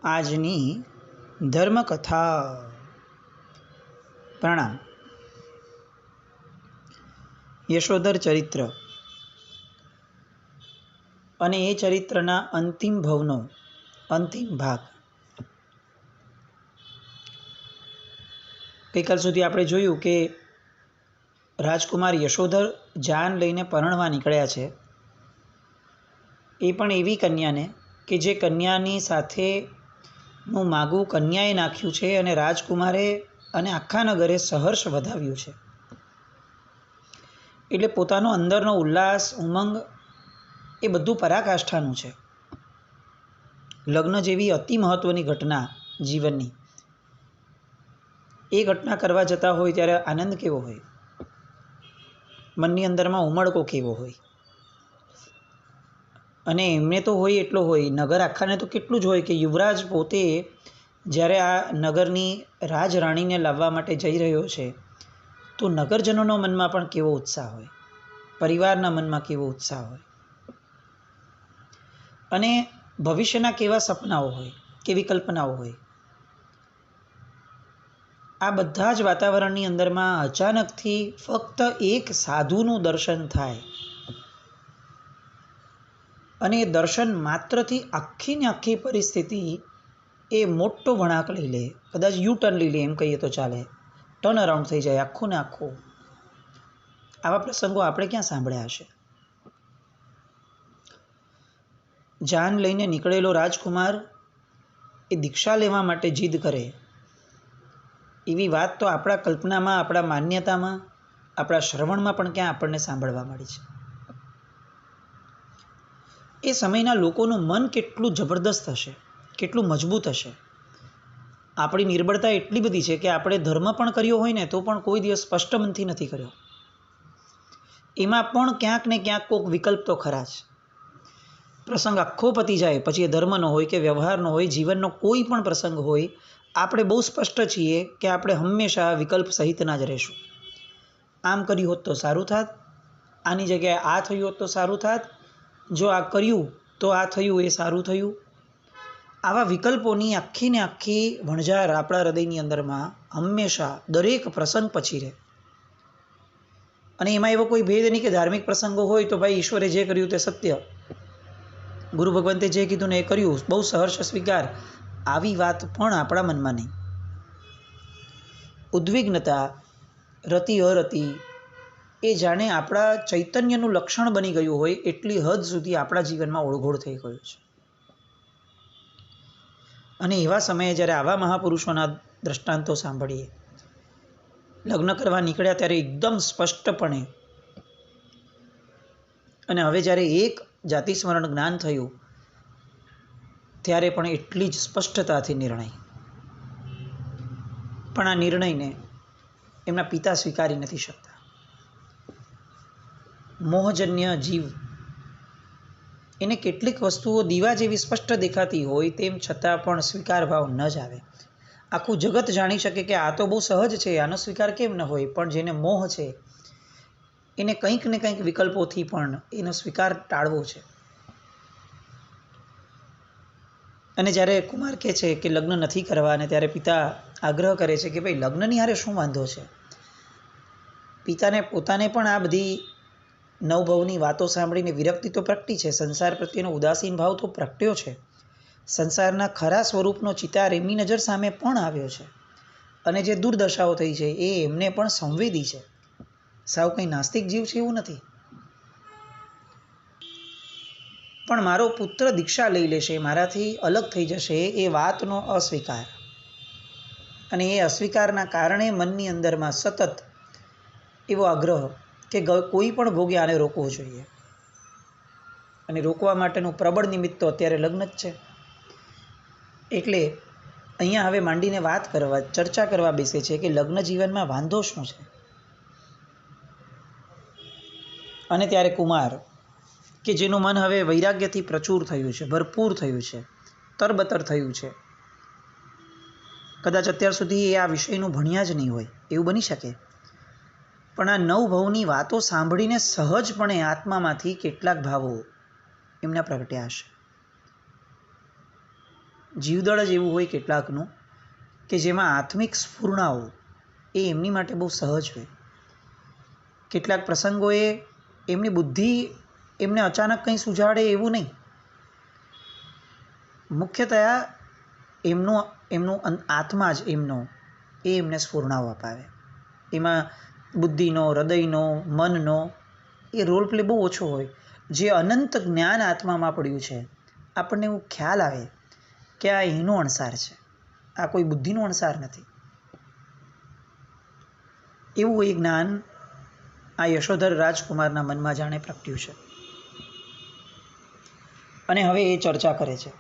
આજની ધર્મકથા. પ્રણામ. યશોધર ચરિત્ર અને એ ચરિત્રના અંતિમ ભવનો અંતિમ ભાગ. ગઈકાલ સુધી આપણે જોયું કે રાજકુમાર યશોધર જાન લઈને પરણવા નીકળ્યા છે. એ પણ એવી કન્યાને કે જે કન્યાની સાથેનું માગું કન્યાએ નાખ્યું છે અને રાજકુમારે અને આખા નગરે સહર્ષ વધાવ્યું છે. એટલે પોતાનો અંદરનો ઉલ્લાસ, ઉમંગ એ બધું પરાકાષ્ઠાનું છે. લગ્ન જેવી અતિ મહત્ત્વની ઘટના જીવનની, એ ઘટના કરવા જતા હોય ત્યારે આનંદ કેવો હોય, મનની અંદરમાં ઉમળકો કેવો હોય. અને એમને તો હોય એટલો હોય, નગર આખાને તો કેટલું જ હોય કે યુવરાજ પોતે જ્યારે આ નગરની રાજરાણીને લાવવા માટે જઈ રહ્યો છે તો નગરજનોના મનમાં પણ કેવો ઉત્સાહ હોય, પરિવારના મનમાં કેવો ઉત્સાહ હોય, અને ભવિષ્યના કેવા સપનાઓ હોય, કેવી કલ્પનાઓ હોય. આ બધા જ વાતાવરણની અંદરમાં અચાનકથી ફક્ત એક સાધુનું દર્શન થાય અને એ દર્શન માત્રથી આખી ને આખી પરિસ્થિતિ એ મોટો વળાંક લઈ લે. કદાચ યુ-ટર્ન લઈ લે એમ કહીએ તો ચાલે. ટર્ન અરાઉન્ડ થઈ જાય આખું ને આખું. આવા પ્રસંગો આપણે ક્યાં સાંભળ્યા હશે? જાન લઈને નીકળેલો રાજકુમાર એ દીક્ષા લેવા માટે જીદ કરે એવી વાત તો આપણા કલ્પનામાં, આપણા માન્યતામાં, આપણા શ્રવણમાં પણ ક્યાં આપણને સાંભળવા મળી છે. એ સમયના લોકોનું મન કેટલું જબરદસ્ત હશે, કેટલું મજબૂત હશે. આપણી નિર્બળતા એટલી બધી છે કે આપણે ધર્મ પણ કર્યો હોય ને તો પણ કોઈ દિવસ સ્પષ્ટ મનથી નથી કર્યો. એમાં પણ ક્યાંક ને ક્યાંક કોઈક વિકલ્પ તો ખરા જ. પ્રસંગ આખો પતી જાય પછી એ ધર્મનો હોય કે વ્યવહારનો હોય, જીવનનો કોઈ પણ પ્રસંગ હોય, આપણે બહુ સ્પષ્ટ છીએ કે આપણે હંમેશા વિકલ્પ સહિતના જ રહેશું. આમ કર્યું હોત તો સારું થાત, આની જગ્યાએ આ થયું હોત તો સારું થાત, જો આ કર્યું તો આ થયું, એ સારું થયું. આવા વિકલ્પોની આખી ને આખી વણઝાર આપણા હૃદયની અંદરમાં હંમેશા દરેક પ્રસંગ પછી રહે. અને એમાં એવો કોઈ ભેદ નહીં કે ધાર્મિક પ્રસંગો હોય તો ભાઈ ઈશ્વરે જે કર્યું તે સત્ય, ગુરુ ભગવંતે જે કીધું ને એ કર્યું, બહુ સહર્ષ સ્વીકાર. આવી વાત પણ આપણા મનમાં નહીં. ઉદ્વિગ્નતા, રતિ અરતિ એ જાણે આપણા ચૈતન્યનું લક્ષણ બની ગયું હોય એટલી હદ સુધી આપણા જીવનમાં ઓળઘોળ થઈ ગયું છે. અને એવા સમયે જ્યારે આવા મહાપુરુષોના દ્રષ્ટાંતો સાંભળીએ, લગ્ન કરવા નીકળ્યા ત્યારે એકદમ સ્પષ્ટપણે, અને હવે જ્યારે એક જાતિ સ્મરણ જ્ઞાન થયું ત્યારે પણ એટલી જ સ્પષ્ટતાથી નિર્ણય. પણ આ નિર્ણયને એમના પિતા સ્વીકારી નથી શકતા. મોહજન્ય જીવ, એને કેટલીક વસ્તુઓ દીવા જેવી સ્પષ્ટ દેખાતી હોય તેમ છતાં પણ સ્વીકાર ભાવ ન જ આવે. આખું જગત જાણી શકે કે આ તો બહુ સહજ છે, આનો સ્વીકાર કેમ ન હોય, પણ જેને મોહ છે એને કંઈક ને કંઈક વિકલ્પોથી પણ એનો સ્વીકાર ટાળવો છે. અને જ્યારે કુમાર કહે છે કે લગ્ન નથી કરવા, અને ત્યારે પિતા આગ્રહ કરે છે કે ભાઈ લગ્નની હારે શું વાંધો છે. પિતાને પોતાને પણ આ બધી નવભવની વાતો સાંભળીને વિરક્તિ તો પ્રગટી છે, સંસાર પ્રત્યેનો ઉદાસીન ભાવ તો પ્રગટ્યો છે, સંસારના ખરા સ્વરૂપનો ચિતાર એમની નજર સામે પણ આવ્યો છે, અને જે દુર્દશાઓ થઈ છે એ એમને પણ સંવેદી છે. સાવ કંઈ નાસ્તિક જીવ છે એવું નથી. પણ મારો પુત્ર દીક્ષા લઈ લેશે, મારાથી અલગ થઈ જશે, એ વાતનો અસ્વીકાર, અને એ અસ્વીકારના કારણે મનની અંદરમાં સતત એવો આગ્રહ કે કોઈ પણ ભોગે આને રોકવો જોઈએ. અને રોકવા માટેનું પ્રબળ નિમિત્ત તો અત્યારે લગ્ન જ છે. એટલે અહીંયા હવે માંડીને વાત કરવા, ચર્ચા કરવા બેસે છે કે લગ્ન જીવનમાં વાંધો શું છે. અને ત્યારે કુમાર કે જેનું મન હવે વૈરાગ્યથી પ્રચુર થયું છે, ભરપૂર થયું છે, તરબતર થયું છે, કદાચ અત્યાર સુધી એ આ વિષયનું ભણ્યા જ નહીં હોય એવું બની શકે, પણ આ નવભવની વાતો સાંભળીને સહજપણે આત્મામાંથી કેટલાક ભાવો એમના પ્રગટ્યા હશે. જીવદળ જ એવું હોય કેટલાકનું કે જેમાં આત્મિક સ્ફૂર્ણાઓ એ એમની માટે બહુ સહજ હોય. કેટલાક પ્રસંગોએ એમની બુદ્ધિ એમને અચાનક કંઈ સુઝાડે એવું નહીં. મુખ્યતયા એમનું આત્મા જ એ એમને સ્ફૂર્ણાઓ અપાવે. એમાં બુદ્ધિનો, હૃદયનો, મનનો એ રોલ પ્લે બહુ ઓછો હોય. જે અનંત જ્ઞાન આત્મામાં પડ્યું છે, આપણને એવું ખ્યાલ આવે કે આ એનો અણસાર છે, આ કોઈ બુદ્ધિનો અણસાર નથી. એવું એ જ્ઞાન આ યશોધર રાજકુમારના મનમાં જાણે પ્રગટ્યું છે. અને હવે એ ચર્ચા કરે છે.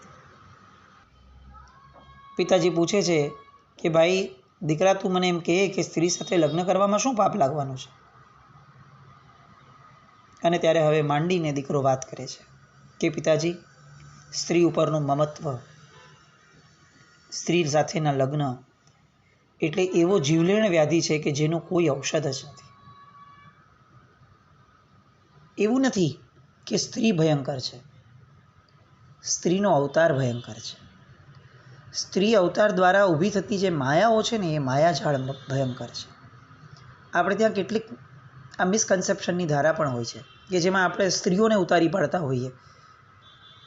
પિતાજી પૂછે છે કે ભાઈ દીકરા, તું મને એમ કહે કે સ્ત્રી સાથે લગ્ન કરવામાં શું પાપ લાગવાનું છે? અને ત્યારે હવે માંડીને દીકરો વાત કરે છે કે પિતાજી, સ્ત્રી ઉપરનું મમત્વ, સ્ત્રી સાથેના લગ્ન એટલે એવો જીવલેણ વ્યાધિ છે કે જેનું કોઈ ઔષધ જ નથી. એવું નથી કે સ્ત્રી ભયંકર છે, સ્ત્રીનો અવતાર ભયંકર છે. સ્ત્રી અવતાર દ્વારા ઊભી થતી જે માયાઓ છે ને, એ માયાજાળ ભયંકર છે. આપણે ત્યાં કેટલીક આ મિસકન્સેપ્શનની ધારા પણ હોય છે કે જેમાં આપણે સ્ત્રીઓને ઉતારી પાડતા હોઈએ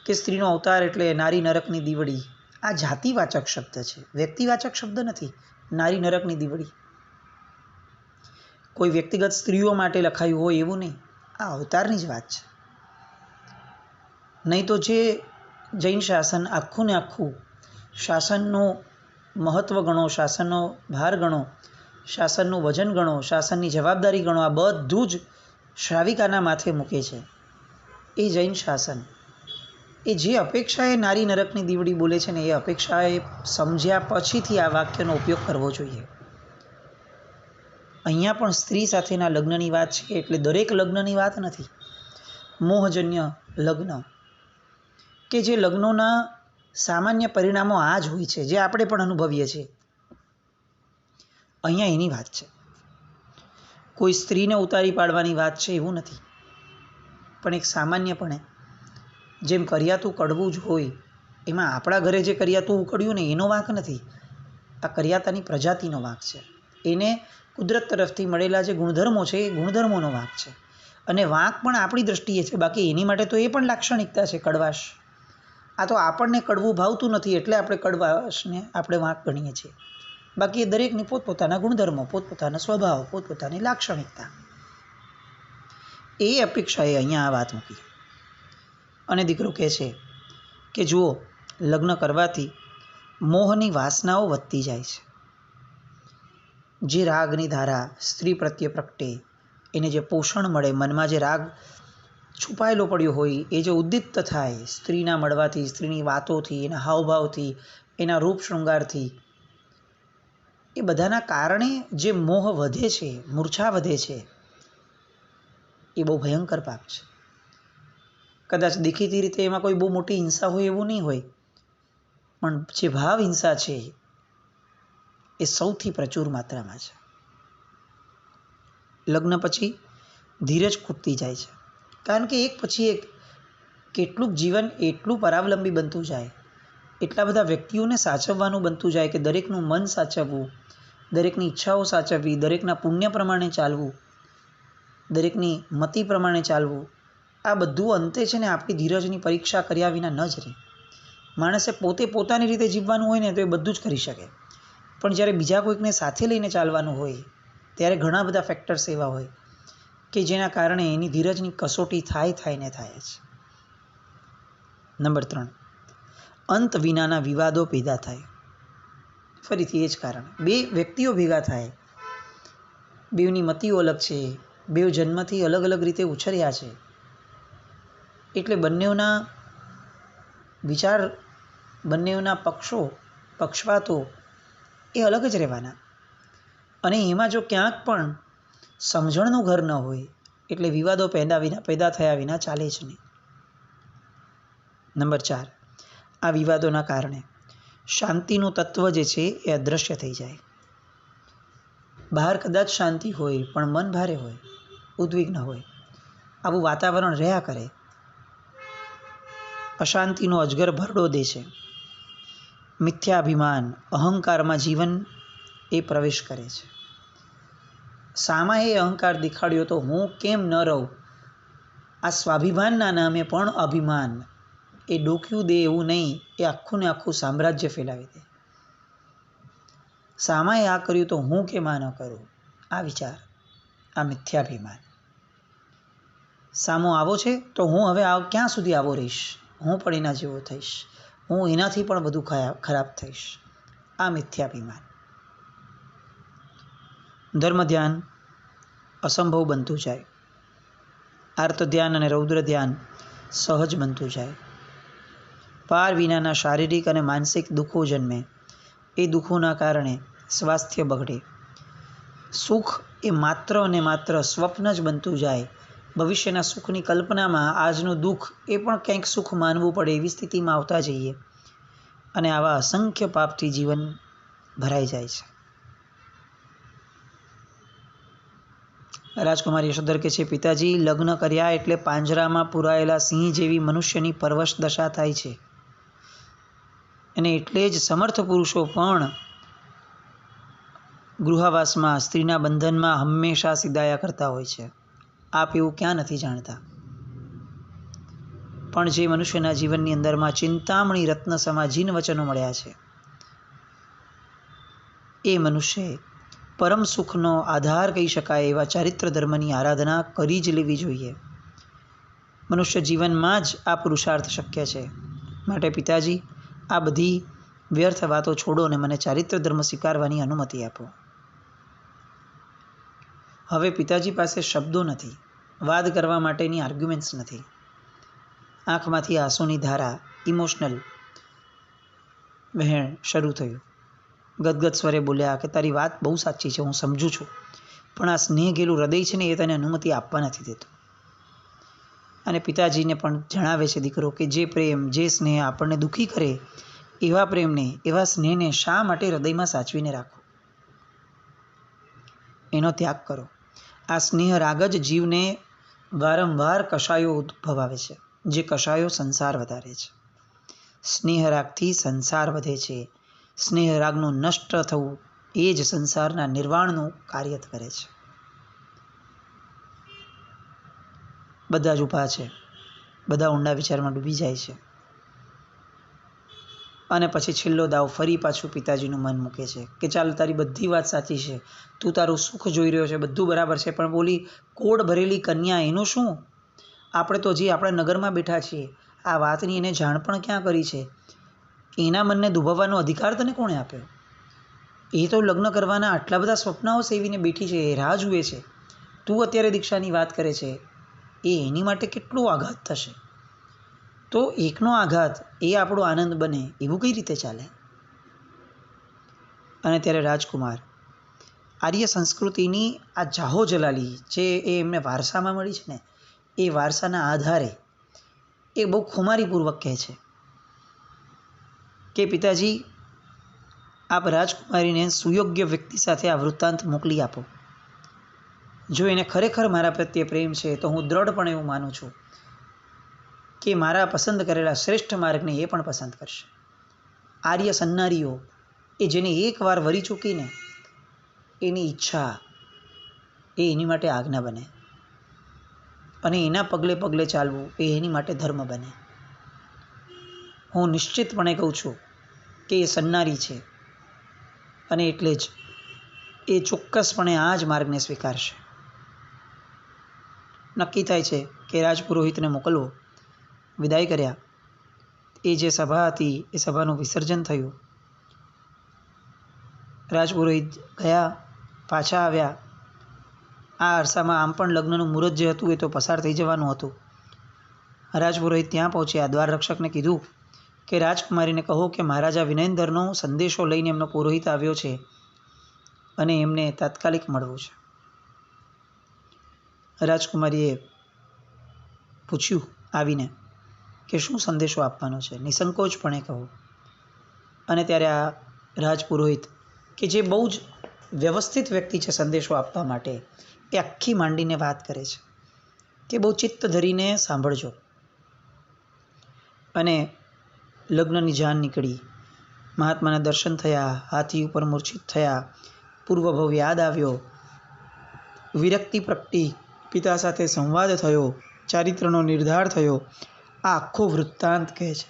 કે સ્ત્રીનો અવતાર એટલે નારી નરકની દીવડી. આ જાતિવાચક શબ્દ છે, વ્યક્તિવાચક શબ્દ નથી. નારી નરકની દીવડી કોઈ વ્યક્તિગત સ્ત્રીઓ માટે લખાયું હોય એવું નહીં, આ અવતારની જ વાત છે. નહીં તો જે જૈન શાસન આખું ને આખું, શાસનનું મહત્ત્વ ગણો, શાસનનો ભાર ગણો, શાસનનું વજન ગણો, શાસનની જવાબદારી ગણો, આ બધું જ શ્રાવિકાના માથે મૂકે છે. એ જૈન શાસન એ જે અપેક્ષાએ નારી નરકની દીવડી બોલે છે ને, એ અપેક્ષાએ સમજ્યા પછીથી આ વાક્યનો ઉપયોગ કરવો જોઈએ. અહીંયા પણ સ્ત્રી સાથેના લગ્નની વાત છે એટલે દરેક લગ્નની વાત નથી. મોહજન્ય લગ્ન કે જે લગ્નોના સામાન્ય પરિણામો આ જ હોય છે, જે આપણે પણ અનુભવીએ છીએ, અહીંયા એની વાત છે. કોઈ સ્ત્રીને ઉતારી પાડવાની વાત છે એવું નથી. પણ એક સામાન્યપણે જેમ કરિયાતું કડવું જ હોય, એમાં આપણા ઘરે જે કરિયાતું ઉકળ્યું ને એનો વાંક નથી, આ કરિયાતાની પ્રજાતિનો વાંક છે. એને કુદરત તરફથી મળેલા જે ગુણધર્મો છે એ ગુણધર્મોનો વાંક છે. અને વાંક પણ આપણી દ્રષ્ટિએ છે, બાકી એની માટે તો એ પણ લાક્ષણિકતા છે, કડવાશ. આ તો આપણને કડવું ભાવતું નથી એટલે આપણે કડવાશને આપણે વાંક ગણીએ છીએ. બાકી એ દરેકની પોતપોતાના ગુણધર્મો, પોતપોતાના સ્વભાવ, પોતપોતાની લાક્ષણિકતા. એ અપેક્ષાએ અહીંયા આ વાત મૂકી. અને દીકરો કહે છે કે જુઓ, લગ્ન કરવાથી મોહની વાસનાઓ વધતી જાય છે. જે રાગની ધારા સ્ત્રી પ્રત્યે પ્રગટે, એને જે પોષણ મળે, મનમાં જે રાગ છુપાયેલો પડ્યો હોય એ જે ઉદ્દીપ્ત થાય સ્ત્રીના મળવાથી, સ્ત્રીની વાતોથી, એના હાવભાવથી, એના રૂપ શૃંગારથી, એ બધાના કારણે જે મોહ વધે છે, મૂર્છા વધે છે, એ બહુ ભયંકર પાપ છે. કદાચ દેખીતી રીતે એમાં કોઈ બહુ મોટી હિંસા હોય એવું નહીં હોય, પણ જે ભાવ હિંસા છે એ સૌથી પ્રચુર માત્રામાં છે. લગ્ન પછી ધીરજ ખૂટતી જાય છે, કારણ કે એક પછી એક કેટલુંક જીવન એટલું પરાવલંબી બનતું જાય, એટલા બધા વ્યક્તિઓને સાચવવાનું બનતું જાય કે દરેકનું મન સાચવવું, દરેકની ઈચ્છાઓ સાચવવી, દરેકના પુણ્ય પ્રમાણે ચાલવું, દરેકની મતિ પ્રમાણે ચાલવું, આ બધું અંતે છે ને આપણી ધીરજની પરીક્ષા કર્યા વિના ન જ રહે. માણસે પોતે પોતાની રીતે જીવવાનું હોય ને તો એ બધું જ કરી શકે, પણ જ્યારે બીજા કોઈકને સાથે લઈને ચાલવાનું હોય ત્યારે ઘણા બધા ફેક્ટર્સ એવા હોય કે જેના કારણે એની ધીરજની કસોટી થાય ને થાય જ. નંબર 3, અંત વિનાના વિવાદો પેદા થાય. ફરીથી એ જ કારણ, બે વ્યક્તિઓ ભેગા થાય, બેવની મતિઓ અલગ છે, બેવ જન્મથી અલગ અલગ રીતે ઉછર્યા છે, એટલે બંનેઓના વિચાર, બંનેઓના પક્ષવાતો એ અલગ જ રહેવાના. અને એમાં જો ક્યાંક પણ સમજણનું ઘર ન હોય એટલે વિવાદો પેદા થયા વિના ચાલે જ નહીં. નંબર 4, આ વિવાદોના કારણે શાંતિનું તત્વ જે છે એ અદૃશ્ય થઈ જાય. બહાર કદાચ શાંતિ હોય પણ મન ભારે હોય, ઉદ્વિગ્ન હોય, આવું વાતાવરણ રહ્યા કરે, અશાંતિનો અજગર ભરડો દે છે. મિથ્યાભિમાન, અહંકારમાં જીવન એ પ્રવેશ કરે છે. શામાં એ અહંકાર દેખાડ્યો તો હું કેમ ન રહું? આ સ્વાભિમાનના નામે પણ અભિમાન એ ડોક્યું દે એવું નહીં, એ આખું ને આખું સામ્રાજ્ય ફેલાવી દે. શામાં એ આ કર્યું તો હું કેમ આ ન કરું? આ વિચાર, આ મિથ્યાભિમાન. સામો આવો છે તો હું હવે ક્યાં સુધી આવો રહીશ? હું પણ એના જેવો થઈશ, હું એનાથી પણ વધુ ખરાબ થઈશ. આ મિથ્યાભિમાન. ધર્મ ધ્યાન અસંભવ બનતું જાય. આર્ત ધ્યાન અને રૌદ્ર ધ્યાન સહજ બનતું જાય. પાર વિનાના શારીરિક અને માનસિક દુઃખો જન્મે. એ દુઃખોના કારણે સ્વાસ્થ્ય બગડે. સુખ એ માત્ર અને માત્ર સ્વપ્ન જ બનતું જાય. ભવિષ્યના સુખની કલ્પનામાં આજનું દુઃખ એ પણ કંઈક સુખ માનવું પડે એવી સ્થિતિમાં આવતા જઈએ અને આવા અસંખ્ય પાપથી જીવન ભરાઈ જાય છે. રાજકુમાર યશોધર કહે છે, પિતાજી, લગ્ન કર્યા એટલે પાંજરામાં પુરાયેલા સિંહ જેવી મનુષ્યની પરવશ દશા થાય છે. અને એટલે જ સમર્થ પુરુષો પણ ગૃહવાસમાં સ્ત્રીના બંધનમાં હંમેશા સિધાયા કરતા હોય છે. આપ એવું ક્યાં નથી જાણતા? પણ જે મનુષ્યના જીવનની અંદરમાં ચિંતામણી રત્ન સમા જીન વચનો મળ્યા છે, એ મનુષ્ય પરમ સુખનો આધાર કહી શકાય એવા ચારિત્ર ધર્મની આરાધના કરી જ લેવી જોઈએ. મનુષ્ય જીવનમાં જ આ પુરુષાર્થ શક્ય છે. માટે પિતાજી, આ બધી વ્યર્થ વાતો છોડો અને મને ચારિત્ર ધર્મ સ્વીકારવાની અનુમતિ આપો. હવે પિતાજી પાસે શબ્દો નથી, વાદ કરવા માટેની આર્ગ્યુમેન્ટ્સ નથી. આંખમાંથી આંસુની ધારા, ઇમોશનલ વહેણ શરૂ થયું. ગદગદ સ્વરે બોલ્યા કે તારી વાત બહુ સાચી છે, હું સમજું છું, પણ આ સ્નેહ ગેલું હૃદય છે ને એ તને અનુમતિ આપવા નથી દેતું. અને પિતાજીને પણ જણાવે છે દીકરો કે જે પ્રેમ, જે સ્નેહ આપણને દુઃખી કરે એવા પ્રેમને, એવા સ્નેહને શા માટે હૃદયમાં સાચવીને રાખો? એનો ત્યાગ કરો. આ સ્નેહ રાગ જ જીવને વારંવાર કષાયો ઉદ્ભવાવે છે, જે કષાયો સંસાર વધારે છે. સ્નેહ રાગથી સંસાર વધે છે. સ્નેહ રાગનું નષ્ટ થવું એ જ સંસારના નિર્વાણનું કાર્ય કરે છે. બધા જ ઊભા છે, બધા ઊંડા વિચારમાં ડૂબી જાય છે. અને પછી છેલ્લો દાવ ફરી પાછું પિતાજીનું મન મૂકે છે કે ચાલ, તારી બધી વાત સાચી છે, તું તારું સુખ જોઈ રહ્યો છે, બધું બરાબર છે, પણ બોલી કોડ ભરેલી કન્યા એનું શું? આપણે તો હજી આપણા નગરમાં બેઠા છીએ, આ વાતની એને જાણ પણ ક્યાં કરી છે? એના મનને દુભાવવાનો અધિકાર તને કોણે આપ્યો? એ તો લગ્ન કરવાના આટલા બધા સ્વપ્નાઓ સેવીને બેઠી છે, એ રાહ જુએ છે. તું અત્યારે દીક્ષાની વાત કરે છે, એ એની માટે કેટલો આઘાત થશે. તો એકનો આઘાત એ આપણો આનંદ બને એવું કઈ રીતે ચાલે? અને ત્યારે રાજકુમાર આર્ય સંસ્કૃતિની આ જાહો જલાલી જે એ એમને વારસામાં મળી છે ને, એ વારસાના આધારે એ બહુ ખુમારીપૂર્વક કહે છે કે પિતાજી, આપ રાજકુમારીને સુયોગ્ય વ્યક્તિ સાથે આ વૃત્તાંત મોકલી આપો. જો એને ખરેખર મારા પ્રત્યે પ્રેમ છે તો હું દ્રઢપણે એવું માનું છું કે મારા પસંદ કરેલા શ્રેષ્ઠ માર્ગને એ પણ પસંદ કરશે. આર્ય સન્નારીઓ એ જેને એકવાર વરી ચૂકીને એની ઈચ્છા એ એની માટે આજ્ઞા બને, અને એના પગલે પગલે ચાલવું એ એની માટે ધર્મ બને. હું નિશ્ચિતપણે કહું છું કે એ સન્નારી છે, અને એટલે જ એ ચોક્કસપણે આ જ માર્ગને સ્વીકારશે. નક્કી થાય છે કે રાજપુરોહિતને મોકલવો. વિદાય કર્યા. એ જે સભા હતી એ સભાનું વિસર્જન થયું. રાજપુરોહિત ગયા, પાછા આવ્યા. આ અરસામાં આમ પણ લગ્નનું મુહૂર્ત જે હતું એ તો પસાર થઈ જવાનું હતું. રાજપુરોહિત ત્યાં પહોંચ્યા. દ્વાર રક્ષકને કીધું કે રાજકુમારીને કહો કે મહારાજા વિનયેન્દ્રનો સંદેશો લઈને એમનો પુરોહિત આવ્યો છે અને એમને તાત્કાલિક મળવું છે. રાજકુમારીએ પૂછ્યું આવીને કે શું સંદેશો આપવાનો છે? નિસંકોચપણે કહો. અને ત્યારે આ રાજપુરોહિત કે જે બહુ જ વ્યવસ્થિત વ્યક્તિ છે સંદેશો આપવા માટે, એ આખી માંડીને વાત કરે છે કે બહુ ચિત્ત ધરીને સાંભળજો. અને લગ્નની જાન નીકળી. મહાત્માના દર્શન થયા, હાથી ઉપર મૂર્છિત થયા, પૂર્વભવ યાદ આવ્યો, વિરક્તિ પ્રગટી, પિતા સાથે સંવાદ થયો, ચારિત્રનો નિર્ધાર થયો. આ આખો વૃત્તાંત કહે છે.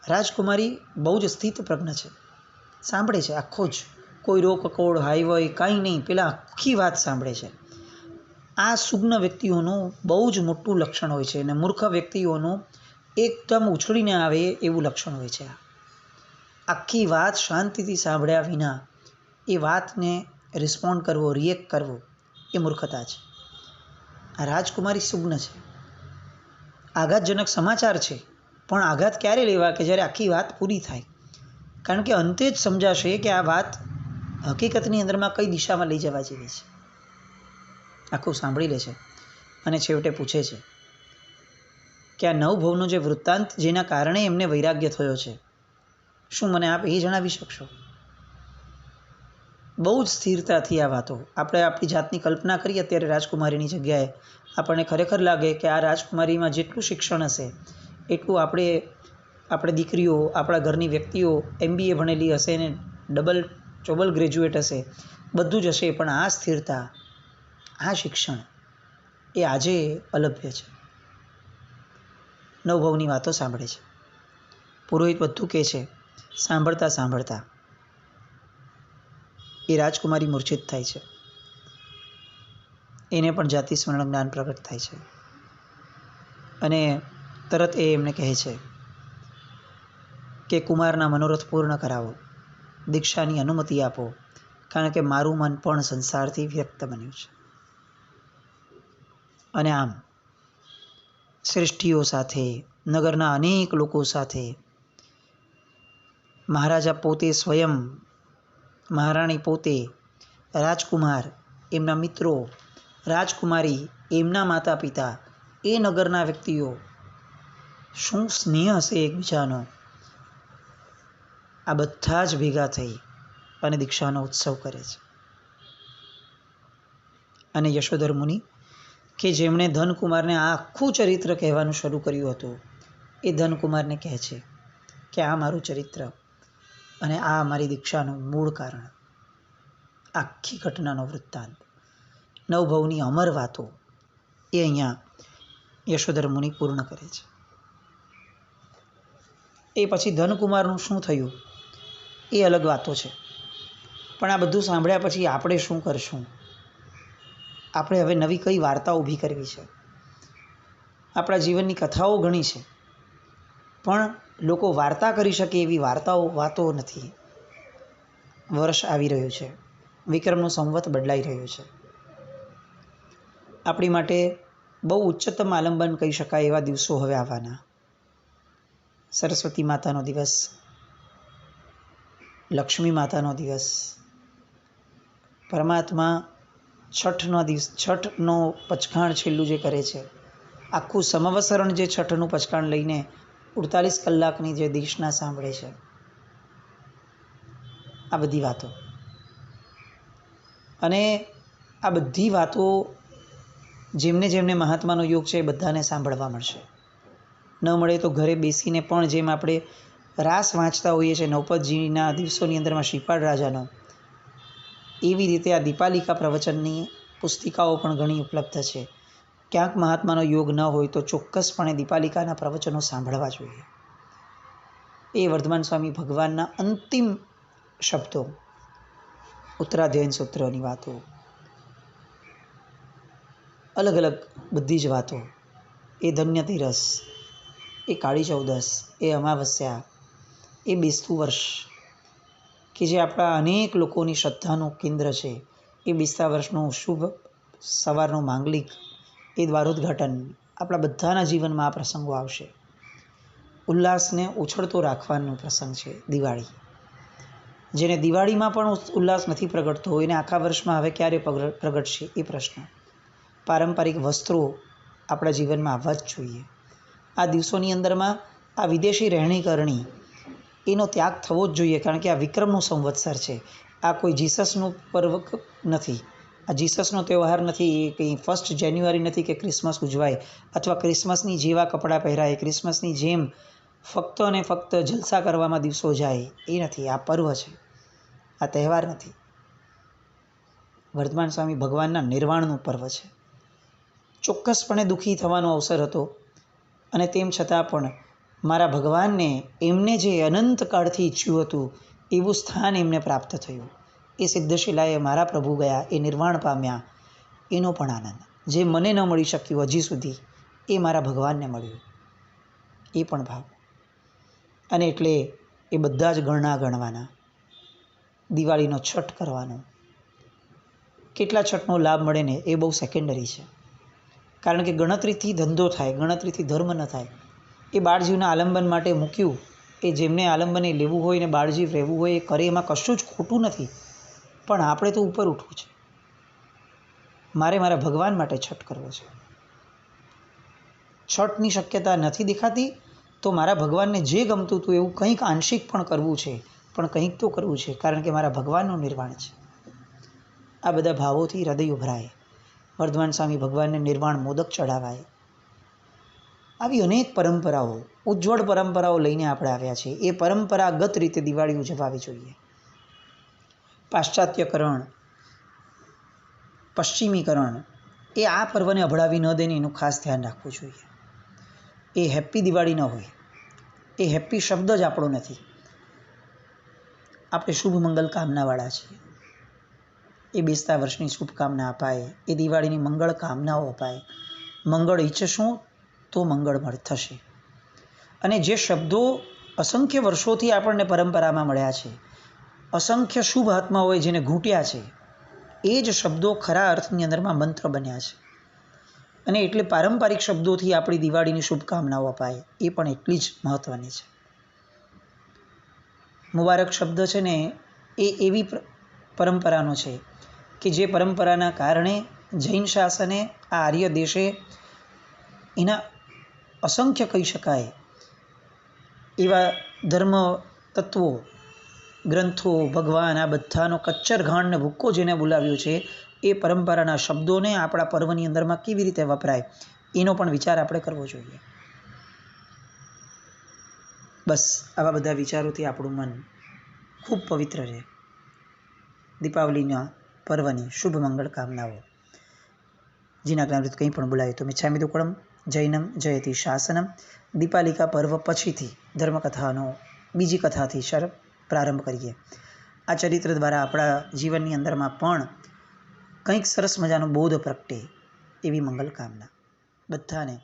રાજકુમારી બહુ જ સ્થિત પ્રજ્ઞ છે, સાંભળે છે આખો જ, કોઈ રોકકોડ હાઈવય કાંઈ નહીં, પેલા આખી વાત સાંભળે છે. આ સુજ્ઞ વ્યક્તિઓનું બહુ જ મોટું લક્ષણ હોય છે અને મૂર્ખ વ્યક્તિઓનું એકદમ ઉછળીને આવે એવું લક્ષણ હોય છે. આખી વાત શાંતિથી સાંભળ્યા વિના એ વાતને રિસ્પોન્ડ કરવો, રિએક્ટ કરવો એ મૂર્ખતા છે. આ રાજકુમારી સુજ્ઞ છે. આઘાતજનક સમાચાર છે, પણ આઘાત ક્યારે લેવા કે જ્યારે આખી વાત પૂરી થાય. કારણ કે અંતે જ સમજાશે કે આ વાત હકીકતની અંદરમાં કઈ દિશામાં લઈ જવા જેવી છે. આખું સાંભળી લે છે અને છેવટે પૂછે છે કે આ નવભવનો જે વૃત્તાંત જેના કારણે એમને વૈરાગ્ય થયો છે, શું મને આપ એ જણાવી શકશો? બહુ જ સ્થિરતાથી આ વાતો, આપણે આપણી જાતની કલ્પના કરીએ અત્યારે રાજકુમારીની જગ્યાએ, આપણને ખરેખર લાગે કે આ રાજકુમારીમાં જેટલું શિક્ષણ હશે એટલું આપણે દીકરીઓ, આપણા ઘરની વ્યક્તિઓ MBA ભણેલી હશે ને ચોબલ ગ્રેજ્યુએટ હશે, બધું જ હશે, પણ આ સ્થિરતા, આ શિક્ષણ એ આજે અલભ્ય છે. નવભવની વાતો સાંભળે છે. પુરોહિત બધું કહે છે. સાંભળતા સાંભળતા એ રાજકુમારી મૂર્છિત થાય છે. એને પણ જાતિ સ્મરણ જ્ઞાન પ્રગટ થાય છે અને તરત એ એમને કહે છે કે કુમારના મનોરથ પૂર્ણ કરાવો, દીક્ષાની અનુમતિ આપો, કારણ કે મારું મન પણ સંસારથી વ્યક્ત બન્યું છે. અને આમ શ્રેષ્ઠીઓ સાથે, નગરના અનેક લોકો સાથે, મહારાજા પોતે સ્વયં, મહારાણી પોતે, રાજકુમાર, એમના મિત્રો, રાજકુમારી, એમના માતા પિતા, એ નગરના વ્યક્તિઓ, શું સ્નેહ હશે એકબીજાનો. આ બધા જ ભેગા થઈ અને દીક્ષાનો ઉત્સવ કરે છે. અને યશોધર મુનિ કે જેમણે ધનકુમારને આ આખું ચરિત્ર કહેવાનું શરૂ કર્યું હતું, એ ધનકુમારને કહે છે કે આ મારું ચરિત્ર અને આ મારી દીક્ષાનું મૂળ કારણ, આખી ઘટનાનો વૃત્તાંત, નવભવની અમર વાતો એ અહીંયા યશોધર મુનિ પૂર્ણ કરે છે. એ પછી ધનકુમારનું શું થયું એ અલગ વાતો છે, પણ આ બધું સાંભળ્યા પછી આપણે શું કરશું? આપણે હવે નવી કઈ વાર્તા ઊભી કરવી છે? આપણા જીવનની કથાઓ ઘણી છે, પણ લોકો વાર્તા કરી શકે એવી વાતો નથી. વર્ષ આવી રહ્યું છે, વિક્રમનું સંવત બદલાઈ રહ્યું છે. આપણી માટે બહુ ઉચ્ચતમ આલંબન કહી શકાય એવા દિવસો હવે આવવાના. સરસ્વતી માતાનો દિવસ, લક્ષ્મી માતાનો દિવસ, પરમાત્મા છઠનો પચખાણ છેલ્લું જે કરે છે, આખું સમવસરણ જે છઠનું પચખાણ લઈને 48 કલાકની જે દેશના સાંભળે છે, આ બધી વાતો. અને આ બધી વાતો જેમને જેમને મહાત્માનો યોગ છે એ બધાને સાંભળવા મળશે. ન મળે તો ઘરે બેસીને પણ, જેમ આપણે રાસ વાંચતા હોઈએ છીએ નૌપતજીના દિવસોની અંદરમાં શ્રીપાળ રાજાનો, એવી રીતે આ દીપાલિકા પ્રવચનની પુસ્તિકાઓ પણ ઘણી ઉપલબ્ધ છે. ક્યાંક મહાત્માનો યોગ ન હોય તો ચોક્કસપણે દીપાલિકાના પ્રવચનો સાંભળવા જોઈએ. એ વર્ધમાન સ્વામી ભગવાનના અંતિમ શબ્દો, ઉત્તરાધ્યયન સૂત્રની વાતો, અલગ અલગ બધી જ વાતો, એ ધન્યતીરસ, એ કાળી ચૌદસ, એ અમાવસ્યા, એ બેસતું વર્ષ કે જે આપણા અનેક લોકોની શ્રદ્ધાનું કેન્દ્ર છે, એ બેસતા વર્ષનું શુભ સવારનું માંગલિક, એ દ્વારોદ્ઘાટન, આપણા બધાના જીવનમાં આ પ્રસંગો આવશે. ઉલ્લાસને ઉછળતો રાખવાનો પ્રસંગ છે દિવાળી. જેને દિવાળીમાં પણ ઉલ્લાસ નથી પ્રગટતો એને આખા વર્ષમાં હવે ક્યારે પ્રગટશે એ પ્રશ્ન. પારંપરિક વસ્ત્રો આપણા જીવનમાં આવવા જ જોઈએ. આ દિવસોની અંદરમાં આ વિદેશી રહેણી કરણી એનો ત્યાગ થવો જ જોઈએ, કારણ કે આ વિક્રમનું સંવત્સર છે. આ કોઈ જીસસનું પર્વ નથી, આ જીસસનો તહેવાર નથી, એ કંઈ 1 જાન્યુઆરી નથી કે ક્રિસમસ ઉજવાય અથવા ક્રિસમસની જેવા કપડાં પહેરાય, ક્રિસમસની જેમ ફક્ત અને ફક્ત જલસા કરવામાં દિવસો જાય એ નથી. આ પર્વ છે, આ તહેવાર નથી. વર્ધમાન સ્વામી ભગવાનના નિર્વાણનું પર્વ છે. ચોક્કસપણે દુઃખી થવાનો અવસર હતો અને તેમ છતાં પણ મારા ભગવાનને એમને જે અનંતકાળથી ઈચ્છ્યું હતું એવું સ્થાન એમને પ્રાપ્ત થયું. એ સિદ્ધશિલાએ મારા પ્રભુ ગયા, એ નિર્વાણ પામ્યા, એનો પણ આનંદ જે મને ન મળી શક્યું હજી સુધી એ મારા ભગવાનને મળ્યું, એ પણ ભાવ. અને એટલે એ બધા જ ગણના ગણવાના. દિવાળીનો છઠ કરવાનો, કેટલા છઠનો લાભ મળે ને એ બહુ સેકન્ડરી છે. કારણ કે ગણતરીથી ધંધો થાય, ગણતરીથી ધર્મ ન થાય. એ બાળજીવના આલંબન માટે મૂક્યું, એ જેમને આલંબને લેવું હોય ને બાળજીવ રહેવું હોય એ કરે, એમાં કશું જ ખોટું નથી. પણ આપણે તો ઉપર ઉઠવું છે. મારે મારા ભગવાન માટે છઠ કરવો છે. છઠની શક્યતા નથી દેખાતી તો મારા ભગવાનને જે ગમતું હતું એવું કંઈક આંશિક પણ કરવું છે, પણ કંઈક તો કરવું છે, કારણ કે મારા ભગવાનનું નિર્વાણ છે. આ બધા ભાવોથી હૃદય ઉભરાય. વર્ધમાન સ્વામી ભગવાનને નિર્વાણ મોદક ચડાવાય. આવી અનેક પરંપરાઓ, ઉજ્જવળ પરંપરાઓ લઈને આપણે આવ્યા છીએ. એ પરંપરાગત રીતે દિવાળી ઉજવવી જોઈએ. પાશ્ચાત્યકરણ, પશ્ચિમીકરણ એ આ પર્વને અભડાવી ન દે ને એનું ખાસ ધ્યાન રાખવું જોઈએ. એ હેપ્પી દિવાળી ન હોય. એ હેપ્પી શબ્દ જ આપણો નથી. આપણે શુભ મંગલ કામનાવાળા છીએ. એ બેસતા વર્ષની શુભકામના અપાય, એ દિવાળીની મંગળ કામનાઓ અપાય. મંગળ ઈચ્છશું તો મંગળ થશે. અને જે શબ્દો અસંખ્ય વર્ષોથી આપણને પરંપરામાં મળ્યા છે, અસંખ્ય શુભ આત્માઓએ જેને ઘૂંટ્યા છે, એ જ શબ્દો ખરા અર્થની અંદરમાં મંત્ર બન્યા છે. અને એટલે પારંપરિક શબ્દોથી આપણી દિવાળીની શુભકામનાઓ અપાય, એ પણ એટલી જ મહત્ત્વની છે. મુબારક શબ્દ છે ને એ એવી પરંપરાનો છે કે જે પરંપરાના કારણે જૈન શાસને આ આર્ય દેશે એના અસંખ્ય કહી શકાય એવા ધર્મ તત્વો, ગ્રંથો, ભગવાન, આ બધાનો કચ્ચર ઘાણને ભૂક્કો જેને બોલાવ્યો છે, એ પરંપરાના શબ્દોને આપણા પર્વની અંદરમાં કેવી રીતે વપરાય એનો પણ વિચાર આપણે કરવો જોઈએ. બસ આવા બધા વિચારોથી આપણું મન ખૂબ પવિત્ર રહે. દીપાવલીના પર્વની શુભ મંગળ કામનાઓ. જીના જ્ઞાનૃત કંઈ પણ બોલાય તો મિચ્છામિ દુક્કડમ જૈનમ જયતિ શાસનમ. દીપાલિકા પર્વ પછીથી ધર્મકથાનો બીજી કથાથી પ્રારંભ કરીએ. આ ચરિત્ર દ્વારા આપણા જીવનની અંદરમાં પણ કંઈક સરસ મજાનો બોધ પ્રગટે એવી મંગલ કામના. બધાને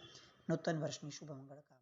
નૂતન વર્ષની શુભ મંગળ કામના.